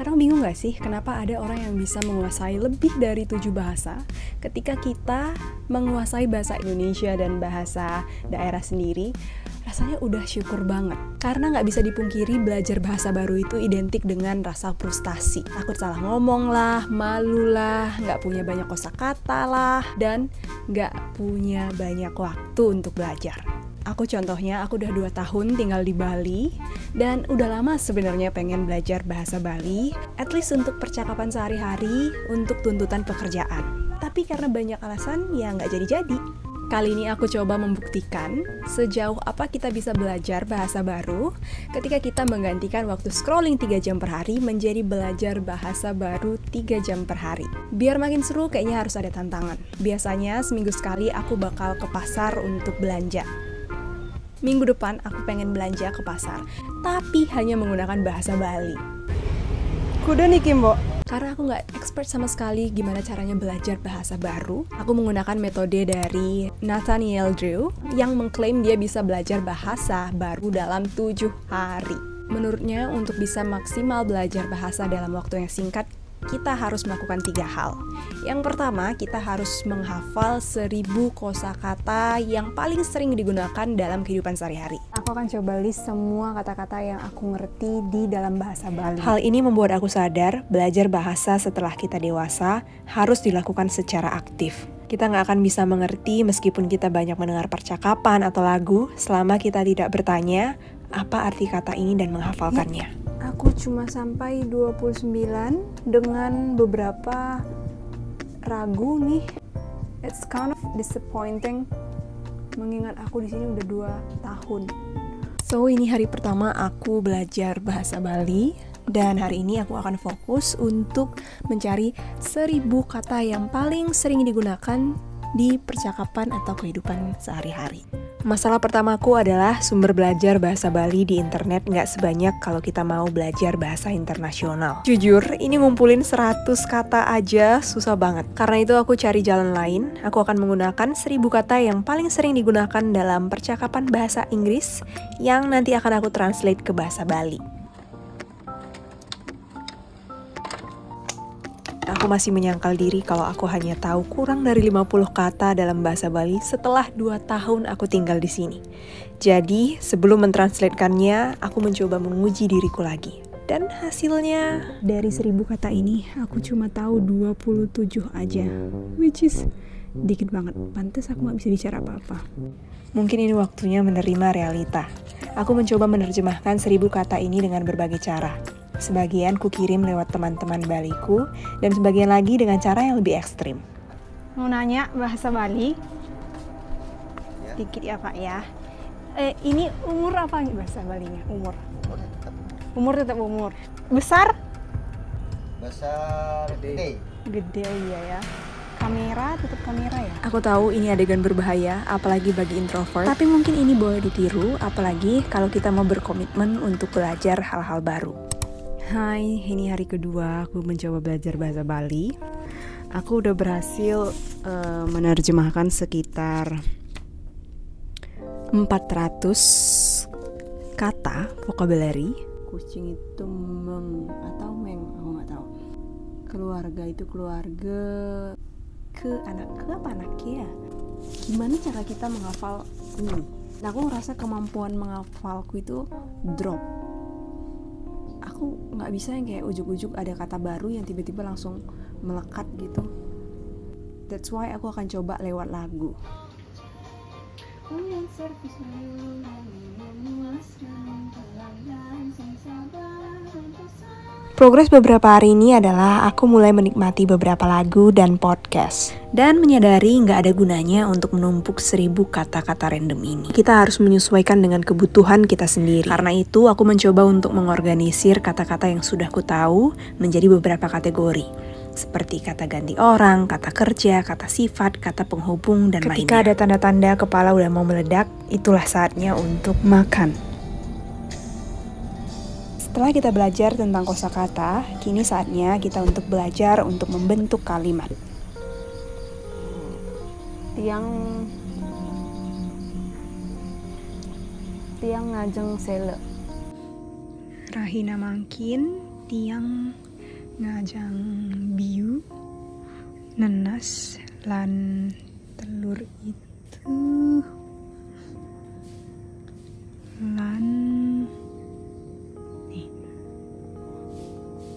Kadang bingung gak sih kenapa ada orang yang bisa menguasai lebih dari 7 bahasa ketika kita menguasai bahasa Indonesia dan bahasa daerah sendiri. Rasanya udah syukur banget. Karena gak bisa dipungkiri belajar bahasa baru itu identik dengan rasa frustasi. Takut salah ngomong lah, malu lah, gak punya banyak kosakata lah, dan gak punya banyak waktu untuk belajar. Aku contohnya, aku udah 2 tahun tinggal di Bali dan udah lama sebenarnya pengen belajar bahasa Bali, at least untuk percakapan sehari-hari, untuk tuntutan pekerjaan. Tapi karena banyak alasan, ya nggak jadi-jadi. Kali ini aku coba membuktikan sejauh apa kita bisa belajar bahasa baru ketika kita menggantikan waktu scrolling 3 jam per hari menjadi belajar bahasa baru 3 jam per hari. Biar makin seru kayaknya harus ada tantangan. Biasanya seminggu sekali aku bakal ke pasar untuk belanja. Minggu depan aku pengen belanja ke pasar, tapi hanya menggunakan bahasa Bali. Kudu nih Kimbo. Karena aku nggak expert sama sekali gimana caranya belajar bahasa baru, aku menggunakan metode dari Nathaniel Drew yang mengklaim dia bisa belajar bahasa baru dalam 7 hari. Menurutnya untuk bisa maksimal belajar bahasa dalam waktu yang singkat, kita harus melakukan 3 hal. Yang pertama, kita harus menghafal 1000 kosakata yang paling sering digunakan dalam kehidupan sehari-hari. Aku akan coba list semua kata-kata yang aku ngerti di dalam bahasa Bali. Hal ini membuat aku sadar, belajar bahasa setelah kita dewasa harus dilakukan secara aktif. Kita nggak akan bisa mengerti meskipun kita banyak mendengar percakapan atau lagu selama kita tidak bertanya apa arti kata ini dan menghafalkannya. Aku cuma sampai 29 dengan beberapa ragu nih. It's kind of disappointing mengingat aku di sini udah 2 tahun. So, ini hari pertama aku belajar bahasa Bali dan hari ini aku akan fokus untuk mencari 1000 kata yang paling sering digunakan di percakapan atau kehidupan sehari-hari. Masalah pertamaku adalah sumber belajar bahasa Bali di internet nggak sebanyak kalau kita mau belajar bahasa internasional. Jujur, ini ngumpulin 100 kata aja susah banget. Karena itu aku cari jalan lain, aku akan menggunakan 1000 kata yang paling sering digunakan dalam percakapan bahasa Inggris yang nanti akan aku translate ke bahasa Bali. Aku masih menyangkal diri kalau aku hanya tahu kurang dari 50 kata dalam bahasa Bali setelah 2 tahun aku tinggal di sini. Jadi, sebelum mentranslatekannya, aku mencoba menguji diriku lagi. Dan hasilnya, dari 1000 kata ini, aku cuma tahu 27 aja. Which is dikit banget. Pantes aku gak bisa bicara apa-apa. Mungkin ini waktunya menerima realita. Aku mencoba menerjemahkan 1000 kata ini dengan berbagai cara. Sebagian kukirim lewat teman-teman Baliku, dan sebagian lagi dengan cara yang lebih ekstrim. Mau nanya bahasa Bali? Sedikit ya Pak ya. Ini umur apa nih bahasa Balinya? Umur. Umur tetap umur. Besar? Besar gede. Gede iya ya. Kamera tetap kamera ya. Aku tahu ini adegan berbahaya, apalagi bagi introvert. Tapi mungkin ini boleh ditiru, apalagi kalau kita mau berkomitmen untuk belajar hal-hal baru. Hai, ini hari kedua aku mencoba belajar bahasa Bali. Aku udah berhasil menerjemahkan sekitar 400 kata vocabulary. Kucing itu meng atau meng, aku nggak tahu. Keluarga itu keluarga, ke apa anaknya ya? Gimana cara kita menghafal ini? Nah, aku ngerasa kemampuan menghafalku itu drop. Aku nggak bisa yang kayak ujuk-ujuk ada kata baru yang tiba-tiba langsung melekat gitu. That's why aku akan coba lewat lagu. Progres beberapa hari ini adalah aku mulai menikmati beberapa lagu dan podcast. Dan menyadari nggak ada gunanya untuk menumpuk 1000 kata-kata random ini. Kita harus menyesuaikan dengan kebutuhan kita sendiri. Karena itu aku mencoba untuk mengorganisir kata-kata yang sudah ku tahu menjadi beberapa kategori. Seperti kata ganti orang, kata kerja, kata sifat, kata penghubung, dan lainnya. Ketika ada tanda-tanda kepala udah mau meledak, itulah saatnya untuk makan. Setelah kita belajar tentang kosakata, kini saatnya kita untuk belajar untuk membentuk kalimat. Tiang ngajeng sele. Rahina mangkin, tiang ngajang biu nenas lan telur itu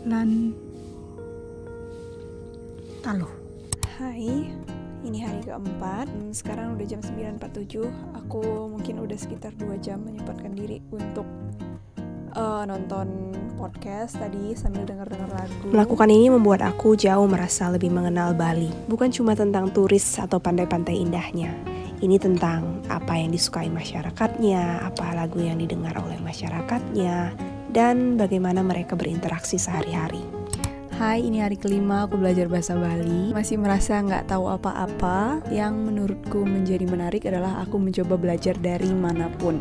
lan taluh. Hai, ini hari keempat. Sekarang udah jam 9.47. Aku mungkin udah sekitar 2 jam menyempatkan diri untuk nonton podcast tadi sambil denger-denger lagu. Melakukan ini membuat aku jauh merasa lebih mengenal Bali. Bukan cuma tentang turis atau pantai-pantai indahnya. Ini tentang apa yang disukai masyarakatnya, apa lagu yang didengar oleh masyarakatnya, dan bagaimana mereka berinteraksi sehari-hari. Hai, ini hari kelima aku belajar bahasa Bali. Masih merasa nggak tahu apa-apa. Yang menurutku menjadi menarik adalah aku mencoba belajar dari manapun.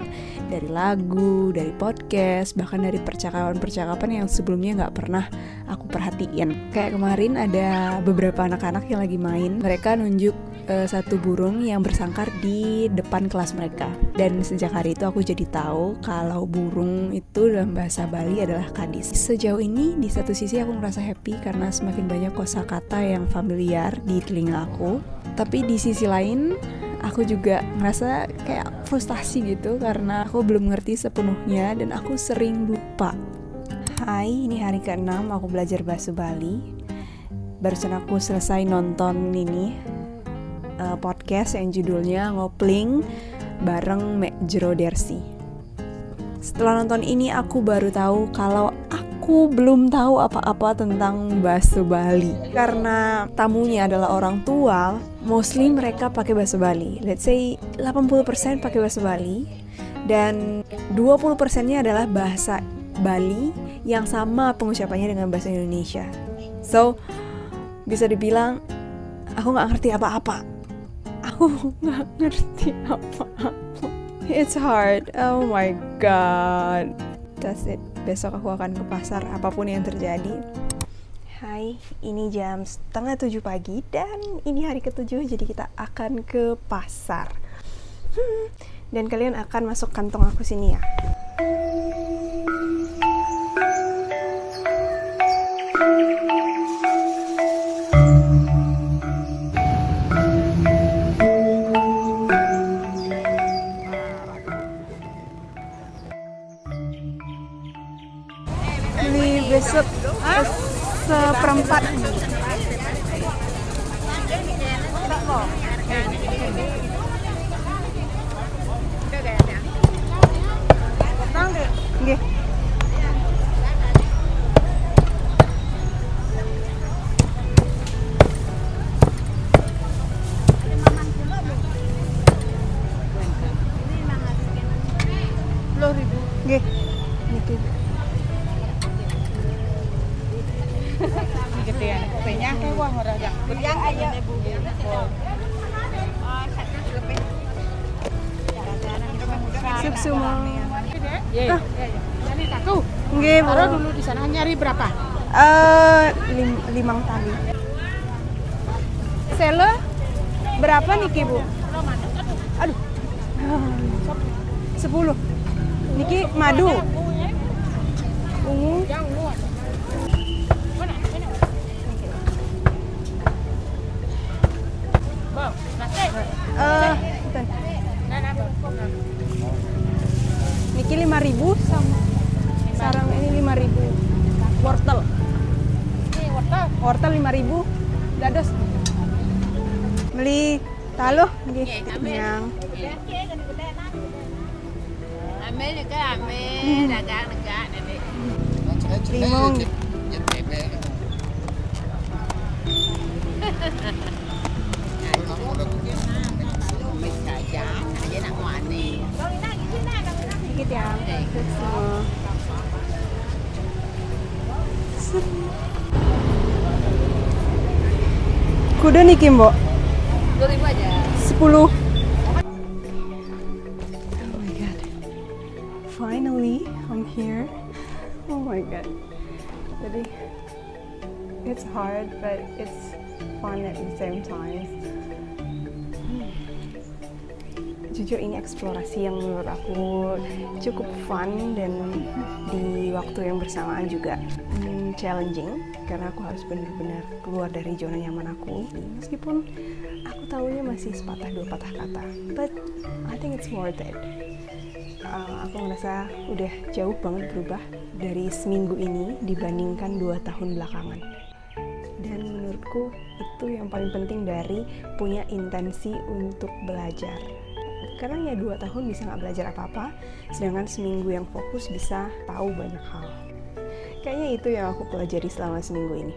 Dari lagu, dari podcast, bahkan dari percakapan-percakapan yang sebelumnya nggak pernah aku perhatiin. Kayak kemarin ada beberapa anak-anak yang lagi main. Mereka nunjuk satu burung yang bersangkar di depan kelas mereka. Dan sejak hari itu aku jadi tahu kalau burung itu dalam bahasa Bali adalah kadis. Sejauh ini di satu sisi aku merasa happy karena semakin banyak kosakata yang familiar di telinga aku. Tapi di sisi lain aku juga ngerasa kayak frustasi gitu karena aku belum ngerti sepenuhnya dan aku sering lupa. Hai, ini hari ke-6 aku belajar bahasa Bali. Barusan aku selesai nonton ini podcast yang judulnya Ngopling bareng Mek Jero Dersi. Setelah nonton ini aku baru tahu kalau aku belum tahu apa-apa tentang bahasa Bali. Karena tamunya adalah orang tua, mostly mereka pakai bahasa Bali. Let's say 80% pakai bahasa Bali dan 20%-nya adalah bahasa Bali yang sama pengucapannya dengan bahasa Indonesia. So, bisa dibilang aku gak ngerti apa-apa. It's hard. Oh my god. That's it. Besok aku akan ke pasar apapun yang terjadi. Hai, ini jam 6:30 pagi dan ini hari ke-7 jadi kita akan ke pasar. Dan kalian akan masuk kantong aku sini ya. Besok seperempat. Nggih. Nggih. Niki. Gedean kupingnya kayak wah ora yang yang aja Bu. Sup semua. Iya. Ini satu. Nggih, Bu. Taruh dulu di sana nyari berapa? 5 tali. Sele berapa niki, Bu? Aduh. 10. Niki madu. Ungu. Niki 5.000 sama sarang ini 5.000. Wortel. Wortel 5.000. Dados. Beli taluh nggih. Yang Ambil juga ambil dagang-dagang nanti. limong. Dikit ya. Kuda niki, Mbok. 2.000 aja. 10. Oh my god. Finally, I'm here. Oh my god. Jadi, it's hard, but it's fun at the same time. Jujur ini eksplorasi yang menurut aku cukup fun dan di waktu yang bersamaan juga lumayan challenging karena aku harus benar-benar keluar dari zona nyaman aku. Meskipun aku tahunya masih sepatah dua patah kata, but I think it's worth it. Aku ngerasa udah jauh banget berubah dari seminggu ini dibandingkan 2 tahun belakangan. Dan menurutku itu yang paling penting dari punya intensi untuk belajar. Karena ya 2 tahun bisa nggak belajar apa-apa, sedangkan seminggu yang fokus bisa tahu banyak hal. Kayaknya itu yang aku pelajari selama seminggu ini.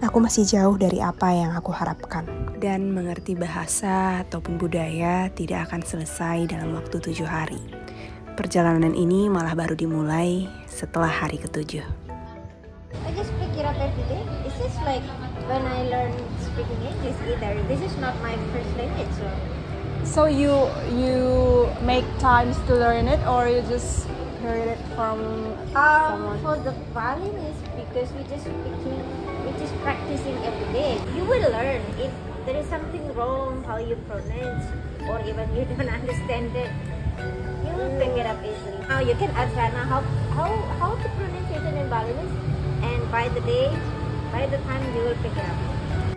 Aku masih jauh dari apa yang aku harapkan. Dan mengerti bahasa ataupun budaya tidak akan selesai dalam waktu 7 hari. Perjalanan ini malah baru dimulai setelah hari ke-7. I just pick it up every day. It's just like when I learn speaking English either. This is not my first language, So you make times to learn it, or you just heard it from someone? for the violinist, because we just practicing every day. You will learn if there is something wrong how you pronounce, or even you don't understand it. You will pick it up easily. Now you can ask Rana how to pronunciation in violinist, and by the time you will pick it up.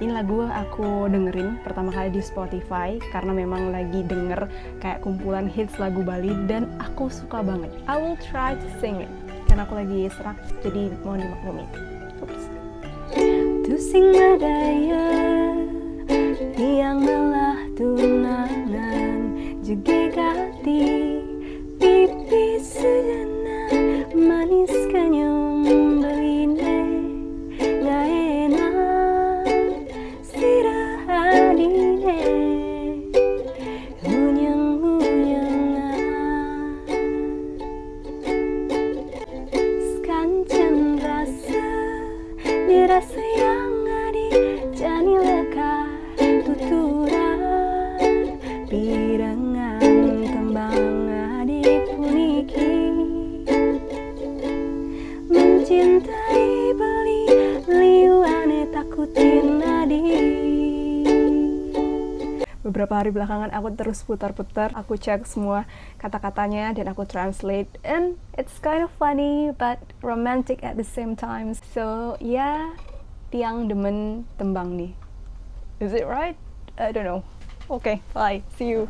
Ini lagu aku dengerin pertama kali di Spotify karena memang lagi denger kayak kumpulan hits lagu Bali dan aku suka banget. I will try to sing it karena aku lagi serak, jadi mohon dimaklumi. Oops. Tusing madaya tiang lelah tunangan jegegati pipi sejana manis kanyong beline gak enak sirahadine hunyang-hunyangan sekancan rasa dirasa yang adi jani lekar tuturan pirangan tembang adi puniki mencintai beli liwane takutin adi. Beberapa hari belakangan aku terus putar-putar, aku cek semua kata-katanya dan aku translate, and it's kind of funny but romantic at the same time. So yeah, tiang demen tembang nih. Is it right? I don't know. Okay, bye. See you.